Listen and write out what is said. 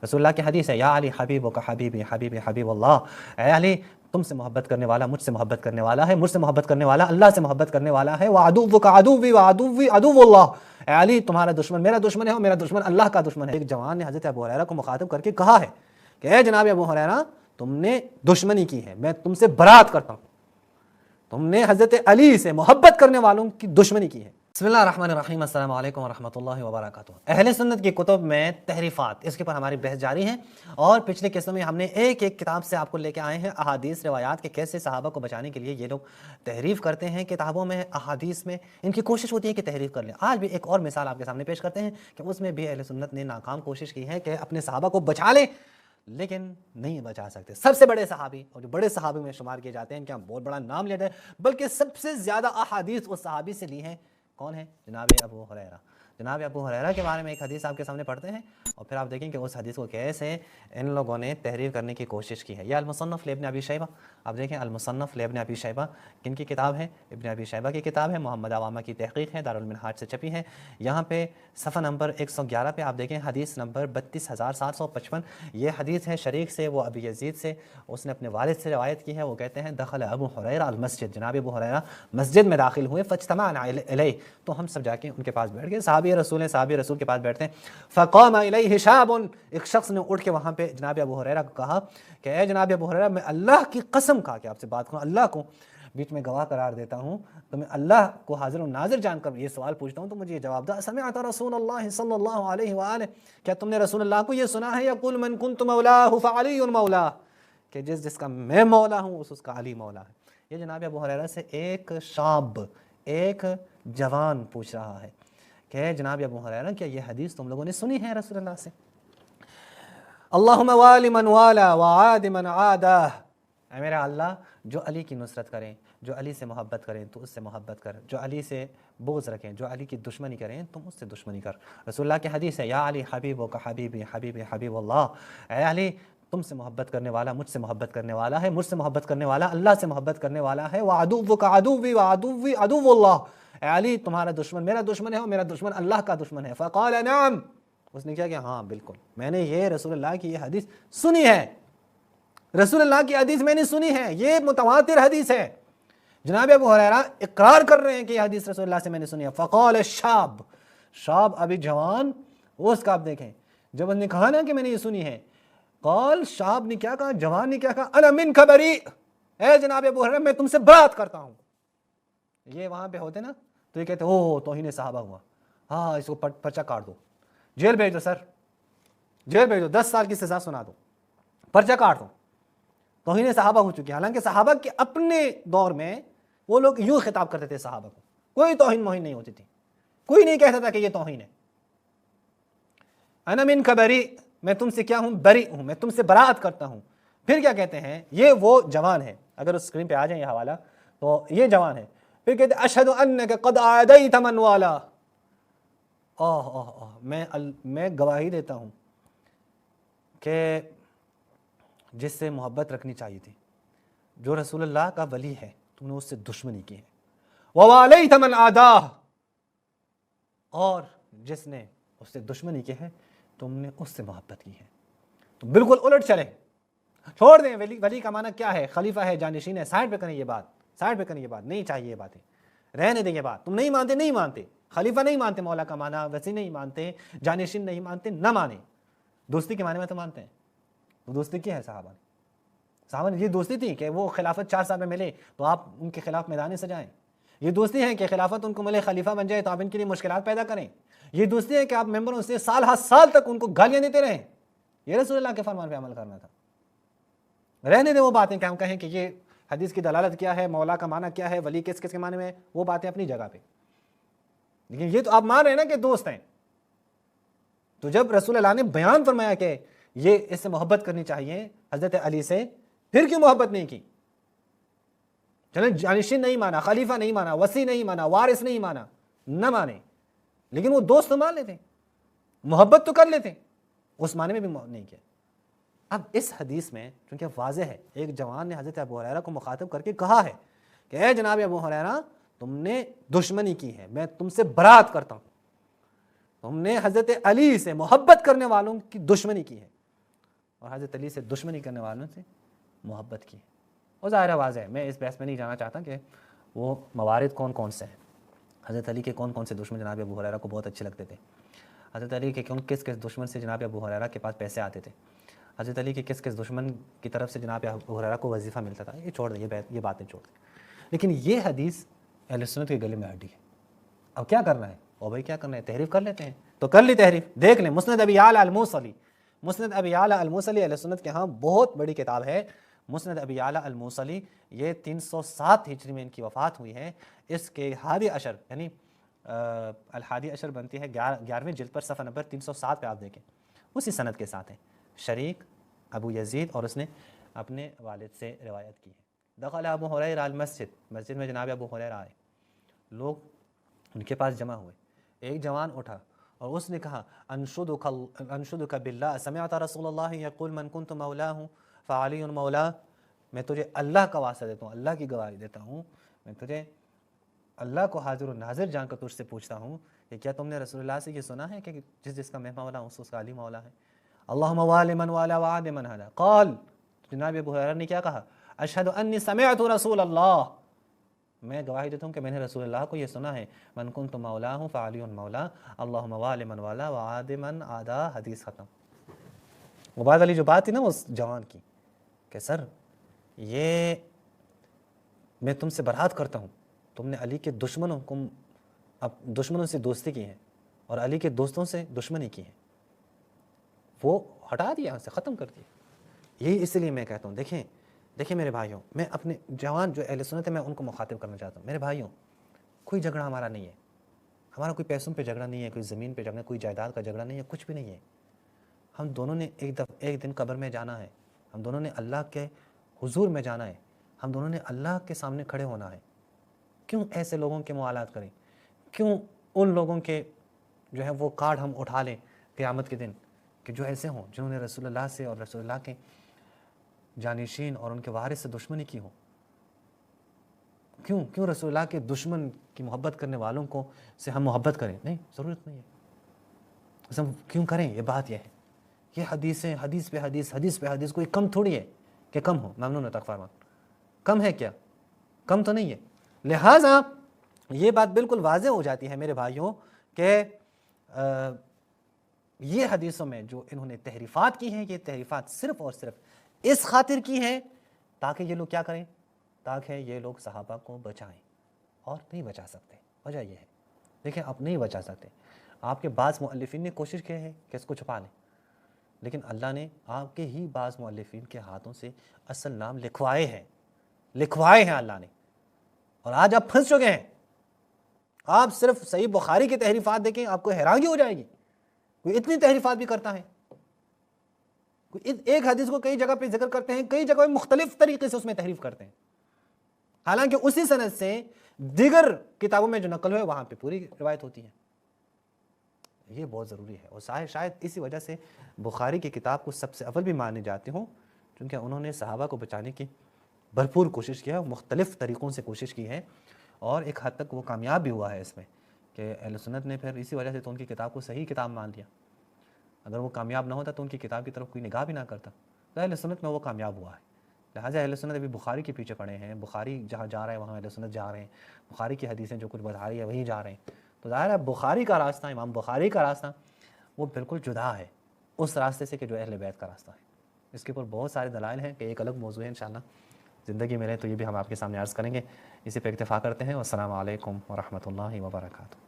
رسول اللہ کی حدیث ہے یا علی حبیبک حبیبی حبیبی حبیب اللہ، اے علی تم سے محبت کرنے والا مجھ سے محبت کرنے والا ہے، مجھ سے محبت کرنے والا اللہ سے محبت کرنے والا ہے، وعدوک عدوی وعدوی عدو اللہ، اے علی تمہارا دشمن میرا دشمن ہے اور میرا دشمن اللہ کا دشمن ہے۔ ایک جوان نے حضرت ابو ہریرہ کو مخاطب کر کے کہا ہے کہ اے جناب ابو ہریرہ تم نے دشمنی کی ہے، میں تم سے برات کرتا ہوں، تم نے حضرت علی سے محبت کرنے والوں کی دشمنی کی ہے۔ بسم اللہ الرحمن الرحیم، السلام علیکم ورحمۃ اللہ وبرکاتہ۔ اہل سنت کی کتب میں تحریفات، اس کے پر ہماری بحث جاری ہے، اور پچھلے قسطوں میں ہم نے ایک ایک کتاب سے آپ کو لے کے آئے ہیں احادیث روایات کے کیسے صحابہ کو بچانے کے لیے یہ لوگ تحریف کرتے ہیں کتابوں میں، احادیث میں ان کی کوشش ہوتی ہے کہ تحریف کر لیں۔ آج بھی ایک اور مثال آپ کے سامنے پیش کرتے ہیں کہ اس میں بھی اہل سنت نے ناکام کوشش کی ہے کہ اپنے صحابہ کو بچا لیں، لیکن نہیں بچا سکتے۔ سب سے بڑے صحابی اور جو بڑے صحابی میں شمار کیے جاتے ہیں، ان کا بہت بڑا نام لیا جائے، بلکہ سب سے زیادہ احادیث اس صحابی سے لی ہیں، کون ہے؟ جناب ابو ہریرہ۔ جناب ابو ہریرہ کے بارے میں ایک حدیث آپ کے سامنے پڑھتے ہیں، اور پھر آپ دیکھیں کہ اس حدیث کو کیسے ان لوگوں نے تحریر کرنے کی کوشش کی ہے۔ یہ المصنف لابن ابی شیبہ، آپ دیکھیں المصنف لابن ابی شیبہ کن کی کتاب ہے؟ ابن ابی شیبہ کی کتاب ہے، محمد عوامہ کی تحقیق ہے، دارالمنہاج سے چھپی ہے۔ یہاں پہ صفحہ نمبر 111 پہ آپ دیکھیں حدیث نمبر 32755، یہ حدیث ہے شریک سے، وہ ابی یزید سے، اس نے اپنے والد سے روایت کی ہے۔ وہ کہتے ہیں دخل ابو ہریرہ المسجد، جناب ابو ہریرہ مسجد میں داخل ہوئے، فاجتمعنا الیہ، تو ہم سب جا کے ان کے پاس بیٹھ گئے، صحابی رسول ہیں، صحابی رسول کے پاس بیٹھتے ہیں۔ فقام الیہ شاب، ایک شخص نے اٹھ کے وہاں پہ جناب ابو ہریرہ کو کہا کہ اے جناب ابو ہریرہ، میں اللہ کی قسم کھا کے آپ سے بات کروں، اللہ کو بیچ میں گواہ قرار دیتا ہوں، تو میں اللہ کو حاضر و ناظر جان کر یہ سوال پوچھتا ہوں، تو مجھے یہ جواب دو، سمعت رسول اللہ صلی اللہ علیہ وآلہ، کیا تم نے رسول اللہ کو یہ سنا ہے یقول من کنت مولاہ فعلی مولاہ، کہ جس کا میں مولا ہوں اس کا علی مولا ہے۔ یہ جناب ابو ہریرہ سے ایک شاب، ایک جوان پوچھ رہا ہے کہ جناب ابو ہریرہ کیا یہ حدیث تم لوگوں نے سنی ہے رسول اللہ سے؟ اللہم والی من والا وعاد من عادہ، اے میرا اللہ جو علی کی نصرت کریں، جو علی سے محبت کریں تو اس سے محبت کر، جو علی سے بغض رکھیں، جو علی کی دشمنی کریں تم اس سے دشمنی کر۔ رسول اللہ کی حدیث ہے یا علی حبیبک حبیبی حبیبی حبیب اللہ، اے علی تم سے محبت کرنے والا مجھ سے محبت کرنے والا ہے، مجھ سے محبت کرنے والا اللہ سے محبت کرنے والا ہے، وعدوک عدوی وعدوی عدو اللہ، اے علی تمہارا دشمن میرا دشمن ہے اور میرا دشمن اللہ کا دشمن ہے۔ فقال نعم، اس نے کیا کہ ہاں بالکل میں نے یہ رسول اللہ کی یہ حدیث سنی ہے، رسول اللہ کی حدیث میں نے سنی ہے، یہ متواتر حدیث ہے۔ جناب ابو ہریرہ اقرار کر رہے ہیں کہ یہ حدیث رسول اللہ سے میں نے سنی ہے۔ فقال الشاب، شاب ابھی جوان، اس کا آپ دیکھیں جب انہوں نے کہا نا کہ میں نے یہ سنی ہے، قال شاب نے کیا کہا، جوان نے کیا کہا، انا منک بری، اے جناب ابو ہریرہ میں تم سے برات کرتا ہوں۔ یہ وہاں پہ ہوتے نا تو یہ کہتے اوہ توہین صحابہ ہوا، ہاں اس کو پرچہ کاٹ دو، جیل بھیج دو، سر جیل بھیج دو، 10 سال کی سزا سنا دو، پرچہ کاٹ دو، توہین صحابہ ہو چکی ہے۔ حالانکہ صحابہ کے اپنے دور میں وہ لوگ یوں خطاب کرتے تھے صحابہ کو، کوئی توہین موہین نہیں ہوتی تھی، کوئی نہیں کہتا تھا کہ یہ توہین ہے۔ انا منک بری، میں تم سے کیا ہوں، بری ہوں، میں تم سے برات کرتا ہوں۔ پھر کیا کہتے ہیں، یہ وہ جوان ہے، اگر اس اسکرین پہ آ جائیں یہ حوالہ، تو یہ جوان ہے۔ پھر کہتے ہیں اشہد انک قد عادیت من والا، میں گواہی دیتا ہوں کہ جس سے محبت رکھنی چاہیے تھی، جو رسول اللہ کا ولی ہے تم نے اس سے دشمنی کی ہے، ووالیت من عاداہ، اور جس نے اس سے دشمنی کی ہے تم نے اس سے محبت کی ہے۔ تو بالکل الٹ چلیں، چھوڑ دیں ولی کا معنی کیا ہے، خلیفہ ہے، جانشین ہے، سائڈ پہ کریں یہ بات، سائڈ پہ کریں یہ بات، نہیں چاہیے یہ باتیں، رہنے دیں یہ بات، تم نہیں مانتے نہیں مانتے، خلیفہ نہیں مانتے مولا کا معنی، وسی نہیں مانتے، جانشین نہیں مانتے، نہ مانیں، دوستی کے معنی میں تو مانتے ہیں۔ تو دوستی کی ہے صحابہ نے یہ دوستی تھی کہ وہ خلافت 4 سال میں ملے تو آپ ان کے خلاف میدان سجائیں، یہ دوستی ہے کہ خلافت ان کو ملے، خلیفہ بن جائے تو آپ ان کے لیے مشکلات پیدا کریں، یہ دوستی ہے کہ آپ ممبروں سے سال ہر سال تک ان کو گالیاں دیتے رہیں، یہ رسول اللہ کے فرمان پہ عمل کرنا تھا۔ رہنے دیں وہ باتیں کہ ہم کہیں کہ یہ حدیث کی دلالت کیا ہے، مولا کا معنی کیا ہے، ولی کس کس کے معنی میں، وہ باتیں اپنی جگہ پہ، لیکن یہ تو آپ مان رہے ہیں نا کہ دوست ہیں۔ تو جب رسول اللہ نے بیان فرمایا کہ یہ اس سے محبت کرنی چاہیے حضرت علی سے، پھر کیوں محبت نہیں کی؟ چلیں جانشین نہیں مانا، خلیفہ نہیں مانا، وسی نہیں مانا، وارث نہیں مانا، نہ مانے، لیکن وہ دوست تو مان لیتے، محبت تو کر لیتے، اس معنی میں بھی نہیں کیا۔ اب اس حدیث میں چونکہ واضح ہے، ایک جوان نے حضرت ابو ہریرہ کو مخاطب کر کے کہا ہے کہ اے جناب ابو ہریرہ تم نے دشمنی کی ہے، میں تم سے برات کرتا ہوں، تم نے حضرت علی سے محبت کرنے والوں کی دشمنی کی ہے۔ اور حضرت علی سے دشمنی کرنے والوں سے محبت کی. اور ظاہر واضح ہے, میں اس بحث میں نہیں جانا چاہتا کہ وہ موارد کون کون سے ہیں. حضرت علی کے کون کون سے دشمن جناب ابو ہریرہ کو بہت اچھے لگتے تھے. حضرت علی کے کس کس دشمن سے جناب ابو ہریرہ کے پاس پیسے آتے تھے. حضرت علی کے کس کس دشمن کی طرف سے جناب ابو ہریرہ کو وظیفہ ملتا تھا. یہ چھوڑ دیں, یہ باتیں چھوڑ دیں. لیکن یہ حدیث اہل سنت کے گلے میں ہڈی ہے. اب کیا کرنا ہے؟ او بھائی کیا کرنا ہے, تحریف کر لیتے ہیں تو کر لی تحریف. دیکھ لیں مسند ابی یعلا الموصلی, مسند ابی یعلا الموصلی اہل سنت کے ہاں بہت بڑی کتاب ہے. مسند ابی یعلا الموصلی, یہ 307 ہجری میں ان کی وفات ہوئی ہے. اس کے ہادی عشر یعنی الحادی عشر بنتی ہے 11ویں جلد پر, صفحہ نمبر 307 پہ آپ دیکھیں, اسی سند کے ساتھ ہیں. شریک ابو یزید اور اس نے اپنے والد سے روایت کی ہے. دخل ابو ہریرہ المسجد, مسجد میں جناب ابو ہریرہ آئے, لوگ ان کے پاس جمع ہوئے. ایک جوان اٹھا اور اس نے کہا انشدک باللہ سمعت رسول اللہ یقول من کنت مولاہ فعلی مولا. میں تجھے اللہ کا واسطہ دیتا ہوں, اللہ کی گواہی دیتا ہوں, میں تجھے اللہ کو حاضر و ناظر جان کر تجھ سے پوچھتا ہوں کہ کیا تم نے رسول اللہ سے یہ سنا ہے کہ جس کا میں مولا ہوں اس کا علی مولا ہے. اللہم والی من والا وعاد من ہدا. قال, جناب ابو ہریرہ نے کیا کہا, اشہد انی سمعت رسول اللہ, میں گواہی دیتا ہوں کہ میں نے رسول اللہ کو یہ سنا ہے, من کنت مولاہ فعلی مولا اللہم والی من والا وعاد من عادا. حدیث ختم. عباد علی جو بات تھی نا اس جوان کی کہ سر یہ میں تم سے برات کرتا ہوں, تم نے علی کے دشمنوں سے دوستی کی ہے اور علی کے دوستوں سے دشمنی کی ہے, وہ ہٹا دیا, سے ختم کر دیا. یہی اس لیے میں کہتا ہوں, دیکھیں میرے بھائیوں, میں اپنے جوان جو اہل سنت ہے میں ان کو مخاطب کرنا چاہتا ہوں. میرے بھائیوں, کوئی جھگڑا ہمارا نہیں ہے, ہمارا کوئی پیسوں پہ جھگڑا نہیں ہے, کوئی زمین پہ جھگڑا, کوئی جائیداد کا جھگڑا نہیں ہے, کچھ بھی نہیں ہے. ہم دونوں نے ایک دن قبر میں جانا ہے, ہم دونوں نے اللہ کے حضور میں جانا ہے, ہم دونوں نے اللہ کے سامنے کھڑے ہونا ہے. کیوں ایسے لوگوں کے موالات کریں, کیوں ان لوگوں کے جو ہے وہ کارڈ ہم اٹھا لیں قیامت کے دن کہ جو ایسے ہوں جنہوں نے رسول اللہ سے اور رسول اللہ کے جانشین اور ان کے وارث سے دشمنی کی ہو. کیوں رسول اللہ کے دشمن کی محبت کرنے والوں کو سے ہم محبت کریں؟ نہیں, ضرورت نہیں ہے. ہم کیوں کریں؟ یہ بات یہ ہے, یہ حدیثیں حدیث پہ حدیث کوئی کم تھوڑی ہے کہ کم ہو. ممنون تک فرمان, کم ہے کیا؟ کم تو نہیں ہے. لہٰذا یہ بات بالکل واضح ہو جاتی ہے میرے بھائیوں کہ یہ حدیثوں میں جو انہوں نے تحریفات کی ہیں, یہ تحریفات صرف اور صرف اس خاطر کی ہیں تاکہ یہ لوگ کیا کریں, تاکہ یہ لوگ صحابہ کو بچائیں, اور نہیں بچا سکتے. وجہ یہ ہے, دیکھیں آپ نہیں بچا سکتے. آپ کے بعض مؤلفین نے کوشش کی ہے کہ اس کو چھپا لیں, لیکن اللہ نے آپ کے ہی بعض مؤلفین کے ہاتھوں سے اصل نام لکھوائے ہیں اللہ نے, اور آج آپ پھنس چکے ہیں. آپ صرف صحیح بخاری کی تحریفات دیکھیں, آپ کو حیرانگی ہو جائے گی. کوئی اتنی تحریفات بھی کرتا ہے, کوئی ایک حدیث کو کئی جگہ پہ ذکر کرتے ہیں, کئی جگہ مختلف طریقے سے اس میں تحریف کرتے ہیں, حالانکہ اسی سند سے دیگر کتابوں میں جو نقل ہوئے وہاں پہ پوری روایت ہوتی ہے. یہ بہت ضروری ہے, اور شاید اسی وجہ سے بخاری کی کتاب کو سب سے اول بھی مانے جاتے ہوں, کیونکہ انہوں نے صحابہ کو بچانے کی بھرپور کوشش کی ہے, مختلف طریقوں سے کوشش کی ہے, اور ایک حد تک وہ کامیاب بھی ہوا ہے اس میں کہ اہل سنت نے پھر اسی وجہ سے تو ان کی کتاب کو صحیح کتاب مان لیا. اگر وہ کامیاب نہ ہوتا تو ان کی کتاب کی طرف کوئی نگاہ بھی نہ کرتا. تو اہل سنت میں وہ کامیاب ہوا ہے. لہٰذا اہل سنت ابھی بخاری کے پیچھے پڑے ہیں, بخاری جہاں جا رہے ہیں وہاں اہل سنت جا رہے ہیں, بخاری کی حدیثیں جو کچھ بتا رہی ہے وہیں جا رہے ہیں. تو ظاہر ہے بخاری کا راستہ, امام بخاری کا راستہ وہ بالکل جدا ہے اس راستے سے کہ جو اہل بیت کا راستہ ہے. اس کے اوپر بہت سارے دلائل ہیں کہ ایک الگ موضوع ہے, انشاءاللہ زندگی میں رہے تو یہ بھی ہم آپ کے سامنے عرض کریں گے. اسی پہ اکتفا کرتے ہیں. والسلام علیکم ورحمۃ اللہ وبرکاتہ.